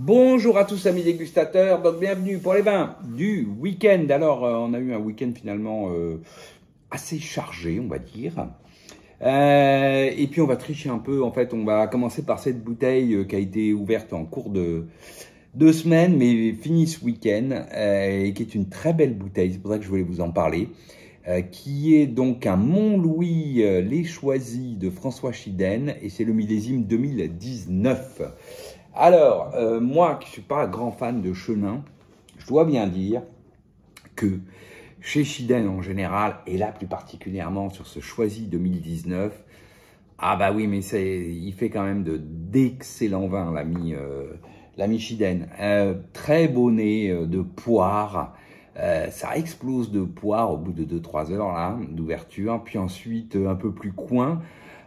Bonjour à tous amis dégustateurs, donc bienvenue pour les vins du week-end. Alors on a eu un week-end finalement assez chargé on va dire. Et puis on va tricher un peu, en fait on va commencer par cette bouteille qui a été ouverte en cours de 2 semaines mais finie ce week-end et qui est une très belle bouteille, c'est pour ça que je voulais vous en parler. Qui est donc un Montlouis Les Choisis de François Chidenne et c'est le millésime 2019. Alors, moi qui ne suis pas grand fan de Chenin, je dois bien dire que chez Chidenne en général, et là plus particulièrement sur ce Choisi 2019, ah bah oui, mais il fait quand même d'excellents vins, l'ami Chidenne. Très beau nez de poire, ça explose de poire au bout de 2-3 heures là d'ouverture, puis ensuite un peu plus coin.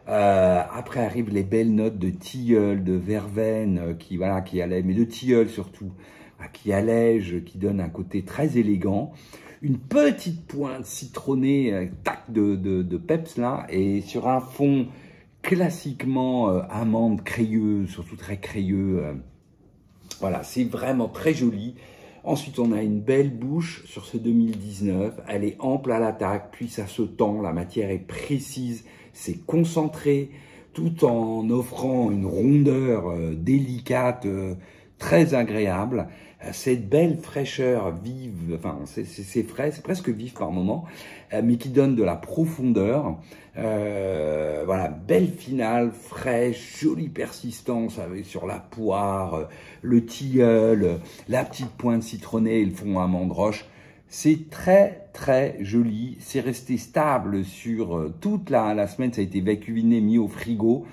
Après arrivent les belles notes de tilleul, de verveine, qui allègent, mais de tilleul surtout, qui allègent, qui donnent un côté très élégant. Une petite pointe citronnée, tac de peps là, et sur un fond classiquement amande crayeux, surtout très crayeux. Voilà, c'est vraiment très joli. Ensuite, on a une belle bouche sur ce 2019. Elle est ample à l'attaque, puis ça se tend, la matière est précise, c'est concentré, tout en offrant une rondeur délicate, très agréable. Cette belle fraîcheur vive, enfin c'est frais, c'est presque vif par moment, mais qui donne de la profondeur. Voilà, belle finale, fraîche, jolie persistance avec sur la poire, le tilleul, la petite pointe citronnée et le fond amande roche. C'est très très joli, c'est resté stable sur toute la semaine, ça a été vacuuminé, mis au frigo,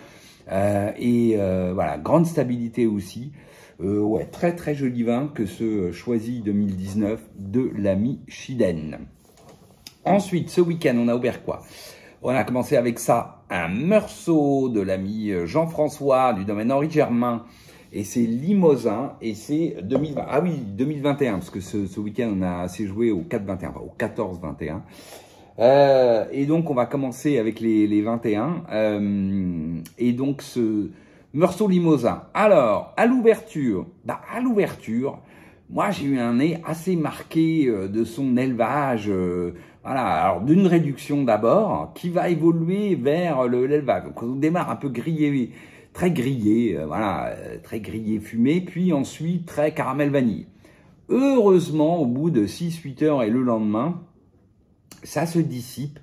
voilà, grande stabilité aussi. Ouais, très très joli vin que ce Choisi 2019 de l'ami Chidenne. Ensuite, ce week-end, on a ouvert quoi? On a commencé avec ça, un Meursault de l'ami Jean-François du domaine Henri Germain. Et c'est Limousin, et c'est 2020. Ah oui, 2021, parce que ce week-end, on a assez joué au 4-21, enfin au 14-21. Et donc, on va commencer avec les 21. Et donc, ce Meursault Limousin. Alors, à l'ouverture, moi, j'ai eu un nez assez marqué de son élevage. Voilà, alors d'une réduction d'abord, qui va évoluer vers l'élevage. Donc, on démarre un peu grillé, très grillé, voilà, très grillé fumé, puis ensuite très caramel vanille. Heureusement, au bout de 6-8 heures et le lendemain, ça se dissipe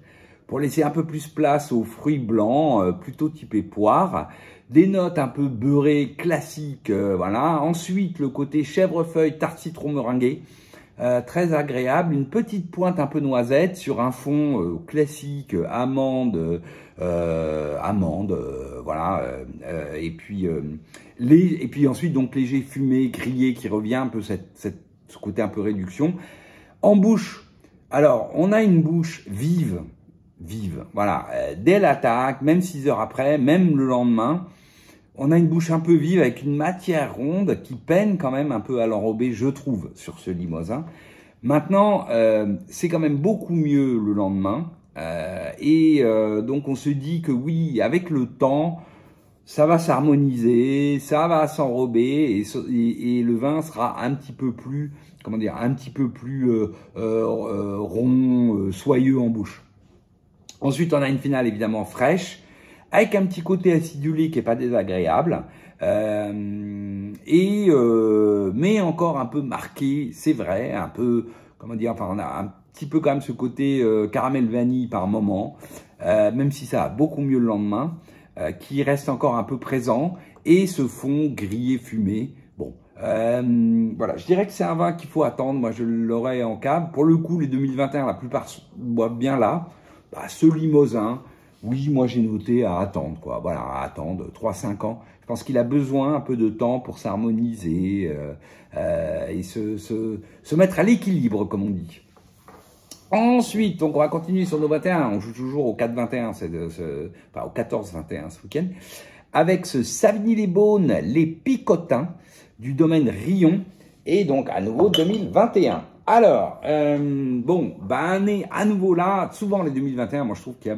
pour laisser un peu plus place aux fruits blancs, plutôt typés poire, des notes un peu beurrées classiques, voilà. Ensuite, le côté chèvrefeuille, tarte citron meringuée, très agréable, une petite pointe un peu noisette sur un fond classique, amande, voilà, et puis ensuite donc léger fumé, grillé qui revient un peu ce côté un peu réduction. En bouche, alors on a une bouche vive, voilà, dès l'attaque, même 6 heures après, même le lendemain, on a une bouche un peu vive avec une matière ronde qui peine quand même un peu à l'enrober, je trouve, sur ce Limousin. Maintenant, c'est quand même beaucoup mieux le lendemain. Donc, on se dit que oui, avec le temps, ça va s'harmoniser, ça va s'enrober et le vin sera un petit peu plus, comment dire, un petit peu plus rond, soyeux en bouche. Ensuite, on a une finale évidemment fraîche, avec un petit côté acidulé qui n'est pas désagréable, mais encore un peu marqué, c'est vrai, un peu, comment dire, enfin on a un petit peu quand même ce côté caramel vanille par moment, même si ça va beaucoup mieux le lendemain, qui reste encore un peu présent, et ce fond grillé fumé. Bon, voilà, je dirais que c'est un vin qu'il faut attendre, moi je l'aurais en cave. Pour le coup, les 2021, la plupart boivent bien là. Bah, ce Limousin, oui, moi j'ai noté à attendre, quoi. Voilà, à attendre 3-5 ans. Je pense qu'il a besoin un peu de temps pour s'harmoniser et se mettre à l'équilibre, comme on dit. Ensuite, donc on va continuer sur nos 21. On joue toujours au 4-21, enfin au 14-21 ce week-end, avec ce Savigny-les-Beaunes, les Picotins du domaine Rion, et donc à nouveau 2021. Alors, bon, bah, à nouveau là, souvent les 2021, moi je trouve qu'il y a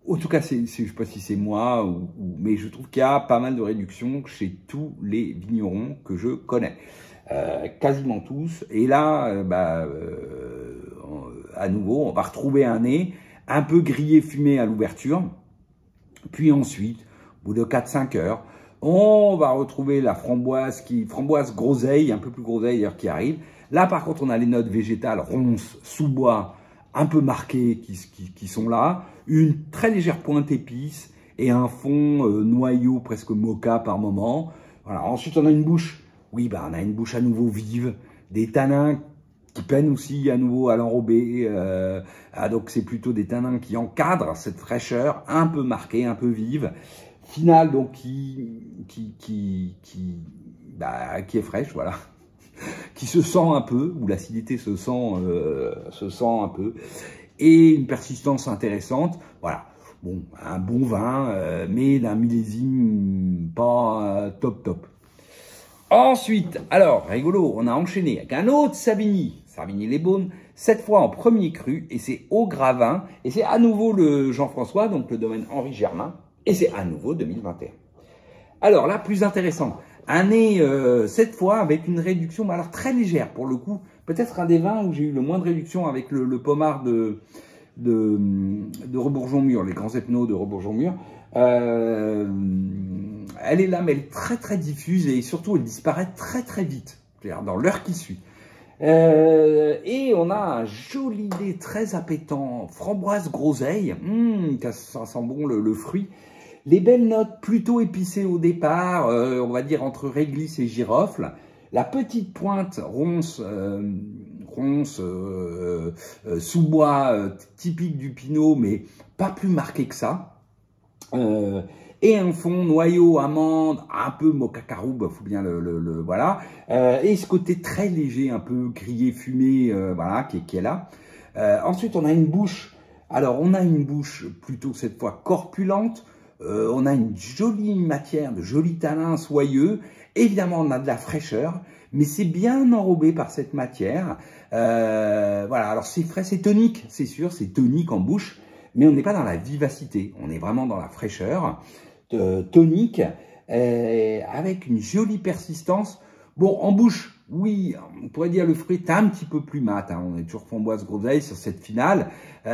en tout cas, je sais pas si c'est moi, mais je trouve qu'il y a pas mal de réductions chez tous les vignerons que je connais. Quasiment tous. Et là, à nouveau, on va retrouver un nez un peu grillé, fumé à l'ouverture. Puis ensuite, au bout de 4-5 heures, on va retrouver la framboise groseille, un peu plus groseille d'ailleurs, qui arrive. Là, par contre, on a les notes végétales, ronces, sous-bois, un peu marquées qui sont là. Une très légère pointe épice et un fond noyau presque mocha par moment. Voilà. Ensuite, on a une bouche. Oui, on a une bouche à nouveau vive, des tanins qui peinent aussi à nouveau à l'enrober. Donc, c'est plutôt des tanins qui encadrent cette fraîcheur un peu marquée, un peu vive. Finale, donc, qui est fraîche, voilà. Qui se sent un peu, où l'acidité se sent un peu. Et une persistance intéressante. Voilà. Bon, un bon vin, mais d'un millésime pas top. Ensuite, alors, rigolo, on a enchaîné avec un autre Savigny-les-Beaunes, cette fois en premier cru, et c'est au Gravin, et c'est à nouveau le Jean-François, donc le domaine Henri Germain, et c'est à nouveau 2021. Alors là, plus intéressant, un nez, cette fois, avec une réduction, alors très légère pour le coup, peut-être un des vins où j'ai eu le moins de réduction avec le pommard de Rebourgeon-Mur, les grands ethnos de Rebourgeon-Mur. Elle est là, mais elle est très diffuse et surtout elle disparaît très vite, dans l'heure qui suit. Et on a un joli nez très appétant, framboise groseille, ça sent bon le fruit. Les belles notes plutôt épicées au départ, on va dire entre réglisse et girofle. La petite pointe ronce, sous-bois typique du Pinot, mais pas plus marqué que ça. Et un fond noyau, amande, un peu mocha caroube, faut bien voilà. Et ce côté très léger, un peu grillé, fumé, voilà, qui est là. Ensuite, on a une bouche. Alors, on a une bouche plutôt cette fois corpulente. On a une jolie matière, de jolis tanins soyeux. Évidemment, on a de la fraîcheur, mais c'est bien enrobé par cette matière. Voilà, alors c'est frais, c'est tonique, c'est sûr, c'est tonique en bouche, mais on n'est pas dans la vivacité, on est vraiment dans la fraîcheur tonique, avec une jolie persistance. Bon, en bouche, oui, on pourrait dire le fruit est un petit peu plus mat, hein, on est toujours framboise groseille sur cette finale, mais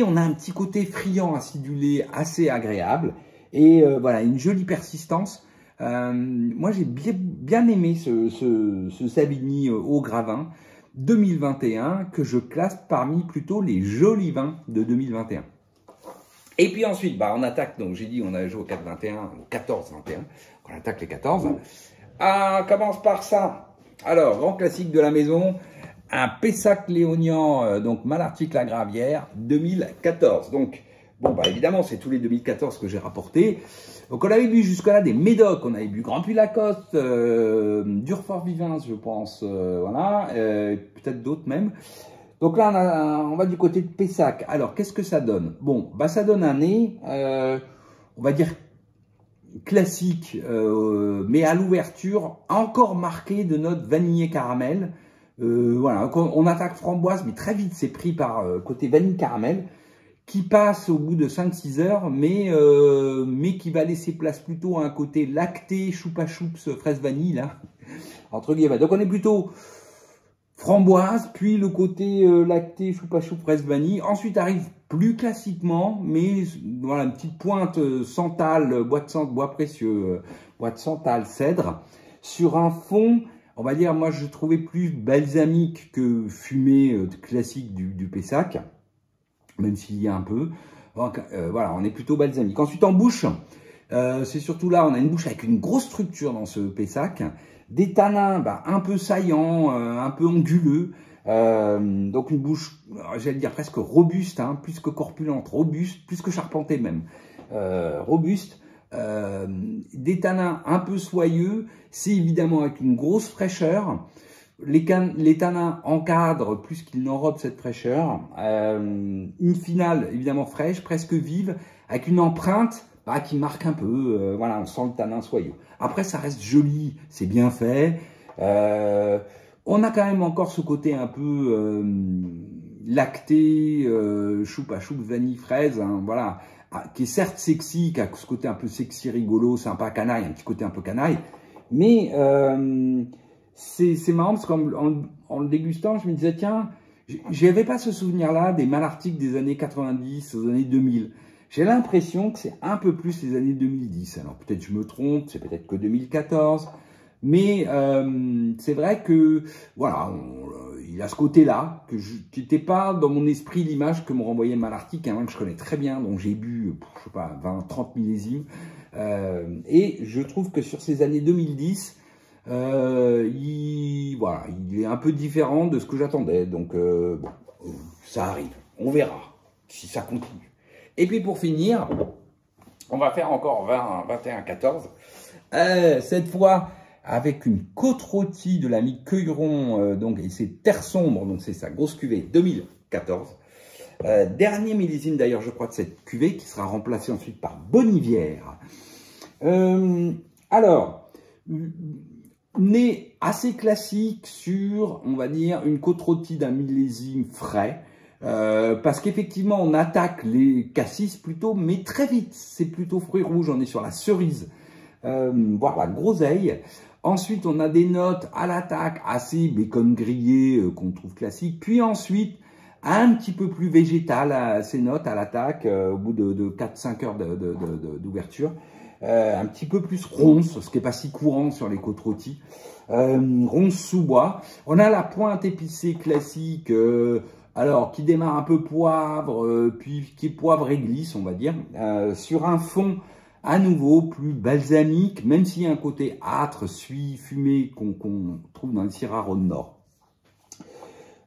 on a un petit côté friand, acidulé, assez agréable, et voilà, une jolie persistance. Moi, j'ai bien aimé ce Savigny au Gravin 2021 que je classe parmi plutôt les jolis vins de 2021. Et puis ensuite, on attaque, donc j'ai dit on a joué au 4-21, au 14-21, on attaque les 14. On commence par ça. Alors, grand classique de la maison, un Pessac léognan, donc Malartic-la Gravière 2014. Donc, bon, évidemment, c'est tous les 2014 que j'ai rapportés. Donc, on avait bu jusque-là des Médocs, on avait bu Grand Puy Lacoste, Durfort-Vivens, je pense, voilà, peut-être d'autres même. Donc là, on va du côté de Pessac. Alors, qu'est-ce que ça donne? Bon, ça donne un nez, on va dire classique, mais à l'ouverture, encore marqué de notes vanillé caramel. Voilà, on attaque framboise, mais très vite, c'est pris par côté vanille caramel, qui passe au bout de 5-6 heures, mais qui va laisser place plutôt à un côté lacté, choupa choups, fraise vanille, là, entre guillemets. Donc on est plutôt framboise, puis le côté lacté, choupa choups, fraise vanille. Ensuite arrive plus classiquement, mais voilà, une petite pointe santal, bois précieux, bois de santal, cèdre, sur un fond, on va dire, moi je trouvais plus balsamique que fumé classique du Pessac, même s'il y a un peu. Donc, voilà, on est plutôt balsamique. Ensuite, en bouche, c'est surtout là, on a une bouche avec une grosse structure dans ce Pessac, des tanins un peu saillants, un peu anguleux, donc une bouche, j'allais dire presque robuste, hein, plus que corpulente, robuste, plus que charpentée même, robuste, des tanins un peu soyeux, c'est évidemment avec une grosse fraîcheur. Les tanins encadrent plus qu'ils n'enrobent cette fraîcheur. Une finale évidemment fraîche, presque vive, avec une empreinte qui marque un peu. Voilà, on sent le tanin soyeux. Après, ça reste joli, c'est bien fait. On a quand même encore ce côté un peu lacté, choupe à choupe, vanille, fraise, hein, voilà, qui est certes sexy, qui a ce côté un peu sexy, rigolo, sympa, canaille, un petit côté un peu canaille, mais c'est marrant parce qu'en le dégustant, je me disais, tiens, j'avais pas ce souvenir-là des Malartic des années 90, aux années 2000. J'ai l'impression que c'est un peu plus les années 2010. Alors peut-être je me trompe, c'est peut-être que 2014. Mais c'est vrai que voilà, il a ce côté-là, qui n'était pas dans mon esprit l'image que me renvoyait Malartic, un vin que je connais très bien, donc j'ai bu, je sais pas, 20, 30 millésimes. Et je trouve que sur ces années 2010, voilà, il est un peu différent de ce que j'attendais. Donc bon, ça arrive, on verra si ça continue. Et puis pour finir, on va faire encore 20, 21, 14. Cette fois avec une côte rôtie de l'ami Cueilleron, donc, et c'est Terre Sombre, donc c'est sa grosse cuvée 2014. Dernier millésime d'ailleurs, je crois, de cette cuvée, qui sera remplacée ensuite par Bonivière. Alors, nez assez classique sur, on va dire, une côte rôtie d'un millésime frais. Parce qu'effectivement, on attaque les cassis plutôt, mais très vite. C'est plutôt fruits rouges, on est sur la cerise, voire la groseille. Ensuite, on a des notes à l'attaque assez bacon grillé qu'on trouve classique. Puis ensuite, un petit peu plus végétal, ces notes à l'attaque au bout de 4-5 heures d'ouverture. Un petit peu plus ronce, ce qui n'est pas si courant sur les côtes rôties. Ronce sous bois. On a la pointe épicée classique, alors qui démarre un peu poivre, puis qui est poivre réglisse, on va dire, sur un fond à nouveau plus balsamique, même s'il y a un côté âtre, suie, fumé qu'on trouve dans le Syrah Rhône Nord.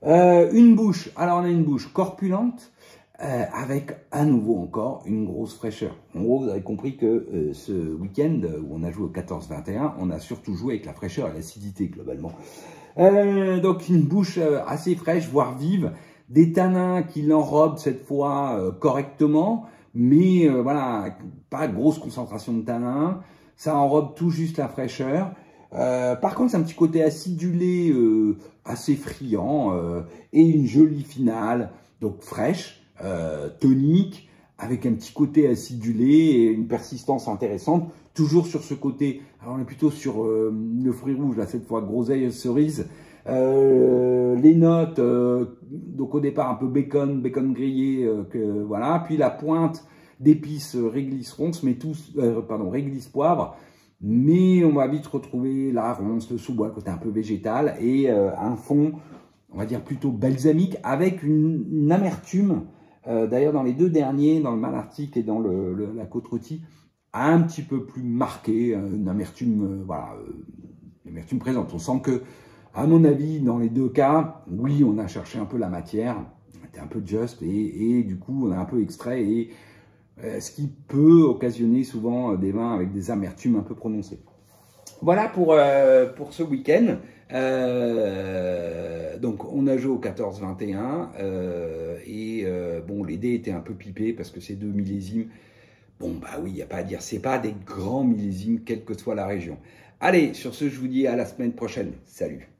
Une bouche, alors on a une bouche corpulente, avec à nouveau encore une grosse fraîcheur. En gros, vous avez compris que ce week-end où on a joué au 14-21, on a surtout joué avec la fraîcheur et l'acidité globalement. Donc une bouche assez fraîche, voire vive, des tanins qui l'enrobent cette fois correctement, mais voilà, pas grosse concentration de tanins, ça enrobe tout juste la fraîcheur. Par contre, c'est un petit côté acidulé assez friand et une jolie finale, donc fraîche, tonique, avec un petit côté acidulé et une persistance intéressante. Toujours sur ce côté, alors on est plutôt sur le fruit rouge, là cette fois groseille cerise. Les notes, donc au départ un peu bacon grillé, voilà. Puis la pointe d'épices réglisse ronce, mais tous, pardon, réglisse poivre. Mais on va vite retrouver la ronce, le sous-bois, le côté un peu végétal et un fond, on va dire plutôt balsamique avec une amertume. D'ailleurs, dans les deux derniers, dans le Malartic et dans la côte rôtie, un petit peu plus marquée, une amertume, voilà, une amertume présente. On sent que, à mon avis, dans les deux cas, oui, on a cherché un peu la matière, on était un peu juste et du coup, on a un peu extrait et ce qui peut occasionner souvent des vins avec des amertumes un peu prononcées. Voilà pour ce week-end. Donc on a joué au 14-21 et bon, les dés étaient un peu pipés parce que ces deux millésimes, bon bah oui, il n'y a pas à dire, c'est pas des grands millésimes quelle que soit la région. Allez, sur ce, je vous dis à la semaine prochaine. Salut.